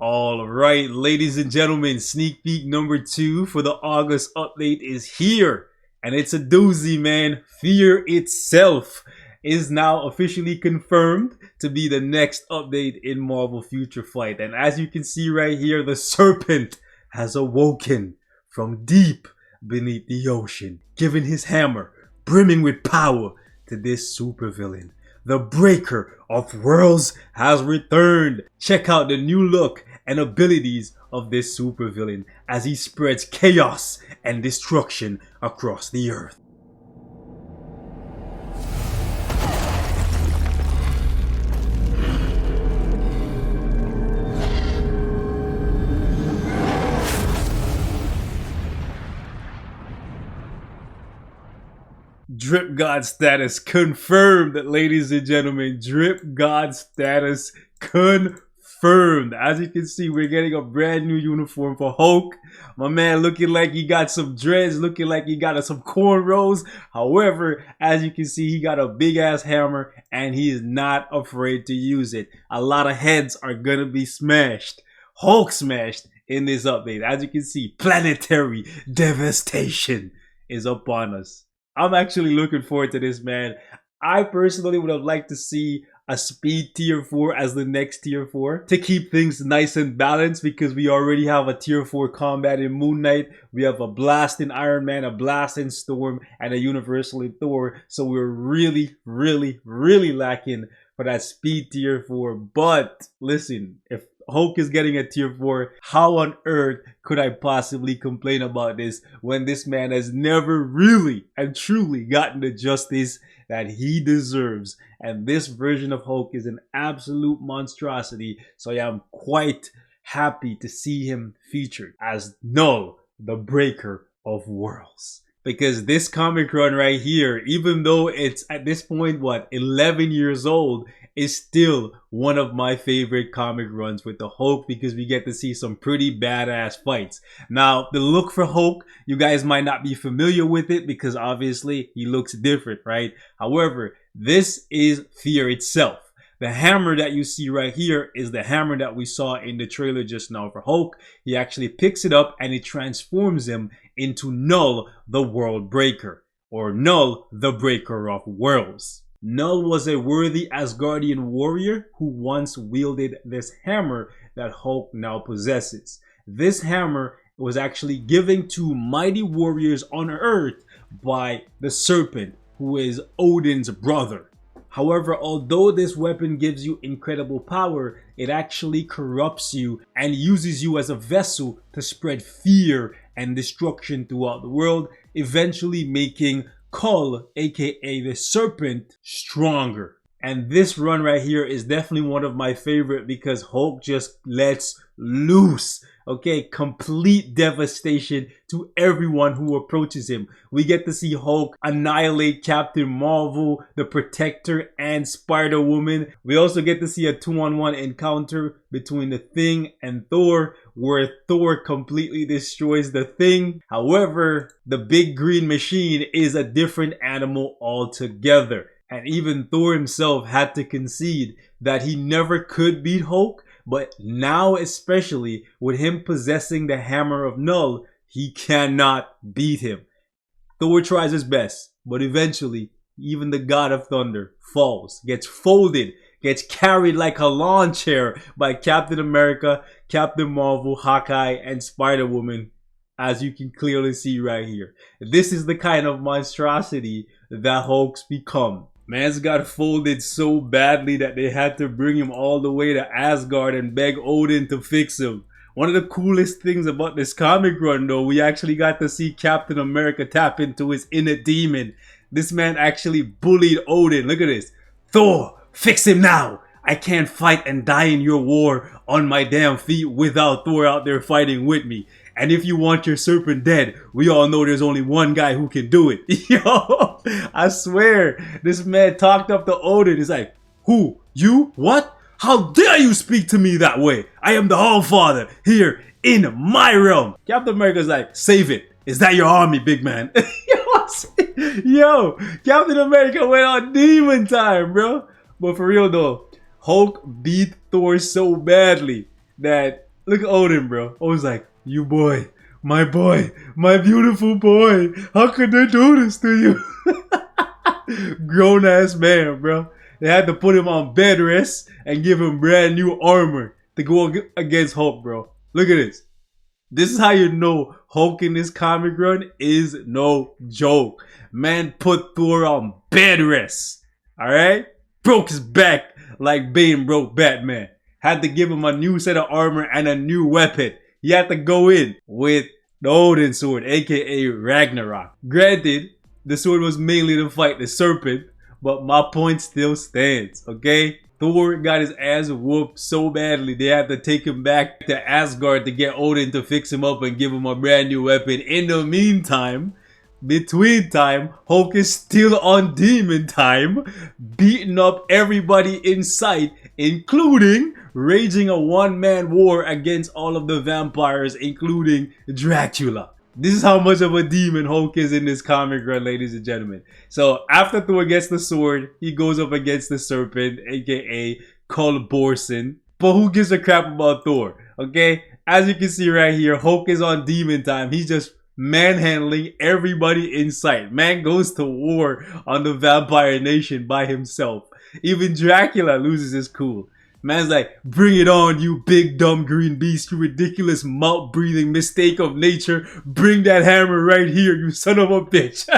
All right, ladies and gentlemen, sneak peek number 2 for the August update is here. And it's a doozy, man. Fear itself is now officially confirmed to be the next update in Marvel Future Flight. And as you can see right here, the serpent has awoken from deep beneath the ocean, giving his hammer, brimming with power, to this supervillain. The Breaker of Worlds has returned. Check out the new look and abilities of this supervillain as he spreads chaos and destruction across the earth. Drip God status confirmed, ladies and gentlemen. Drip God status confirmed. As you can see, we're getting a brand new uniform for Hulk. My man looking like he got some dreads, looking like he got some cornrows. However, as you can see, he got a big ass hammer and he is not afraid to use it. A lot of heads are gonna be smashed. Hulk smashed in this update. As you can see, planetary devastation is upon us. I'm actually looking forward to this, man. I personally would have liked to see a speed tier 4 as the next tier 4 to keep things nice and balanced, because we already have a tier 4 combat in Moon Knight. We have a blast in Iron Man, a blast in Storm, and a universal in Thor. So we're really lacking for that speed tier 4. But listen, if Hulk is getting a tier 4, how on earth could I possibly complain about this when this man has never really and truly gotten the justice that he deserves? And this version of Hulk is an absolute monstrosity, so I am quite happy to see him featured as NUL, the Breaker of Worlds. Because this comic run right here, even though it's at this point, 11 years old, is still one of my favorite comic runs with the Hulk, because we get to see some pretty badass fights. Now, the look for Hulk, you guys might not be familiar with it because obviously he looks different, right? However, this is fear itself. The hammer that you see right here is the hammer that we saw in the trailer just now for Hulk. He actually picks it up and it transforms him into NUL, the World Breaker, or NUL, the Breaker of Worlds. NUL was a worthy Asgardian warrior who once wielded this hammer that Hulk now possesses. This hammer was actually given to mighty warriors on Earth by the Serpent, who is Odin's brother. However, although this weapon gives you incredible power, it actually corrupts you and uses you as a vessel to spread fear and destruction throughout the world, eventually making Kull, aka the Serpent, stronger. And this run right here is definitely one of my favorite because Hulk just lets loose. Okay, complete devastation to everyone who approaches him. We get to see Hulk annihilate Captain Marvel, the Protector, and Spider-Woman. We also get to see a 2-on-1 encounter between the Thing and Thor, where Thor completely destroys the Thing. However, the big green machine is a different animal altogether. And even Thor himself had to concede that he never could beat Hulk, but now, especially with him possessing the hammer of NUL, he cannot beat him. Thor tries his best, but eventually, even the God of Thunder falls, gets folded, gets carried like a lawn chair by Captain America, Captain Marvel, Hawkeye, and Spider-Woman, as you can clearly see right here. This is the kind of monstrosity that Hulk's become. Man's got folded so badly that they had to bring him all the way to Asgard and beg Odin to fix him. One of the coolest things about this comic run though, we actually got to see Captain America tap into his inner demon. This man actually bullied Odin. Look at this. Thor, fix him now. I can't fight and die in your war on my damn feet without Thor out there fighting with me. And if you want your serpent dead, we all know there's only one guy who can do it. Yo, I swear, this man talked up to Odin. He's like, who? You? What? How dare you speak to me that way? I am the All-Father here in my realm. Captain America's like, save it. Is that your army, big man? Yo, Captain America went on demon time, bro. But for real though, Hulk beat Thor so badly that Look at Odin, bro. Odin's like, you boy, my beautiful boy. How could they do this to you? Grown ass man, bro. They had to put him on bed rest and give him brand new armor to go against Hulk, bro. Look at this. This is how you know Hulk in this comic run is no joke. Man put Thor on bed rest. Alright? Broke his back like Bane broke Batman. Had to give him a new set of armor and a new weapon. He had to go in with the Odin sword, aka Ragnarok. Granted, the sword was mainly to fight the serpent, but my point still stands, okay? Thor got his ass whooped so badly they had to take him back to Asgard to get Odin to fix him up and give him a brand new weapon. In the meantime, between time, Hulk is still on demon time, beating up everybody in sight, including raging a one-man war against all of the vampires, including Dracula. This is how much of a demon Hulk is in this comic run, ladies and gentlemen. So after Thor gets the sword, he goes up against the serpent, aka Kull Borson. But who gives a crap about Thor? Okay? As you can see right here, Hulk is on demon time. He's just manhandling everybody in sight. Man goes to war on the vampire nation by himself. Even Dracula loses his cool. Man's like, bring it on, you big dumb green beast, you ridiculous mouth-breathing mistake of nature. Bring that hammer right here, you son of a bitch.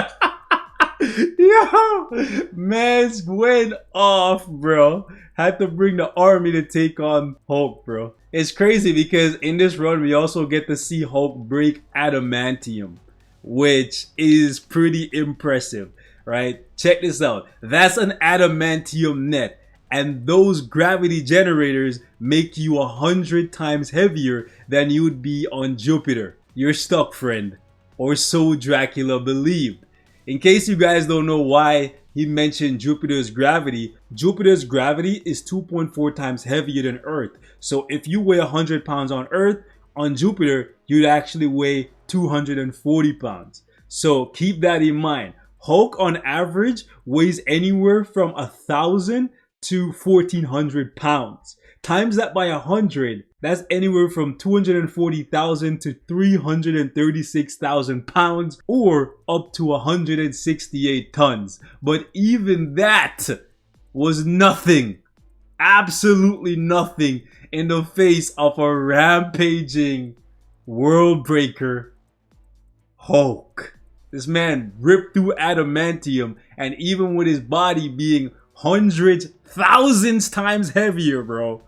Yo, man's went off, bro. Had to bring the army to take on Hulk, bro. It's crazy because in this run, we also get to see Hulk break adamantium, which is pretty impressive, right? Check this out. That's an adamantium net. And those gravity generators make you 100 times heavier than you would be on Jupiter. You're stuck, friend. Or so Dracula believed. In case you guys don't know why he mentioned Jupiter's gravity is 2.4 times heavier than Earth. So if you weigh 100 pounds on Earth, on Jupiter, you'd actually weigh 240 pounds. So keep that in mind. Hulk on average weighs anywhere from 1,000 to 1,400 pounds. Times that by 100, that's anywhere from 240,000 to 336,000 pounds, or up to 168 tons. But even that was nothing, absolutely nothing, in the face of a rampaging world breaker, Hulk. This man ripped through adamantium, and even with his body being hundreds, thousands times heavier, bro,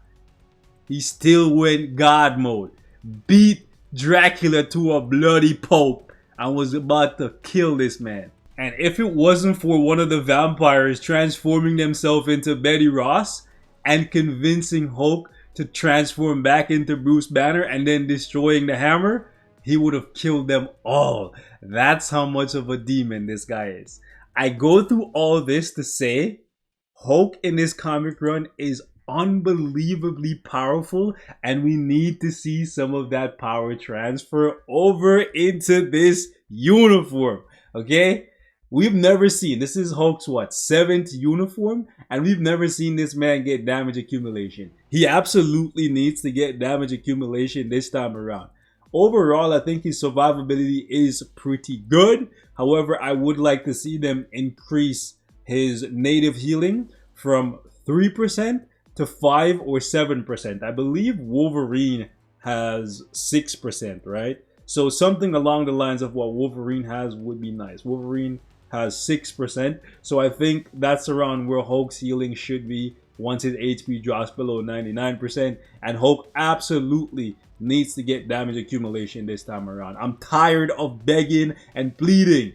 he still went God mode. Beat Dracula to a bloody pulp and was about to kill this man. And if it wasn't for one of the vampires transforming themselves into Betty Ross and convincing Hulk to transform back into Bruce Banner and then destroying the hammer, he would have killed them all. That's how much of a demon this guy is. I go through all this to say Hulk in this comic run is unbelievably powerful, and we need to see some of that power transfer over into this uniform. Okay? We've never seen, this is Hulk's what, 7th uniform, and we've never seen this man get damage accumulation. He absolutely needs to get damage accumulation this time around. Overall, I think his survivability is pretty good. However, I would like to see them increase his native healing from 3% to 5 or 7%. I believe Wolverine has 6%, right? So something along the lines of what Wolverine has would be nice. Wolverine has 6%. So I think that's around where Hulk's healing should be once his HP drops below 99%. And Hulk absolutely needs to get damage accumulation this time around. I'm tired of begging and pleading.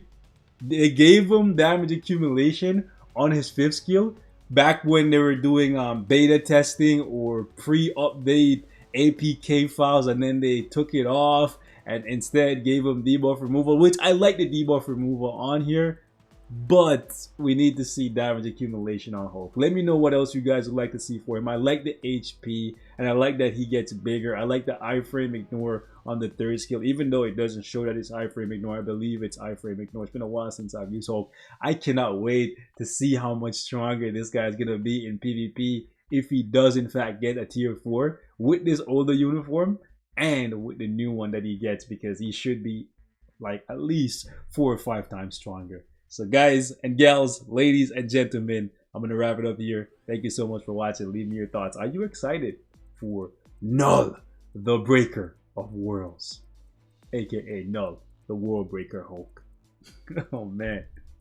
They gave him damage accumulation on his 5th skill back when they were doing beta testing or pre-update APK files, and then they took it off and instead gave him debuff removal, which I like the debuff removal on here, but we need to see damage accumulation on Hulk. Let me know what else you guys would like to see for him. I like the HP, and I like that he gets bigger. I like the iframe ignore on the 3rd skill, even though it doesn't show that it's iframe ignore. I believe it's iframe ignore. It's been a while since I've used Hulk. I cannot wait to see how much stronger this guy is going to be in PvP if he does in fact get a tier 4 with this older uniform. and with the new one that he gets, because he should be like at least 4 or 5 times stronger. So guys and gals, ladies and gentlemen, I'm gonna wrap it up here. Thank you so much for watching. Leave me your thoughts. Are you excited for NUL, the Breaker of Worlds, aka NUL, the World Breaker Hulk? Oh man.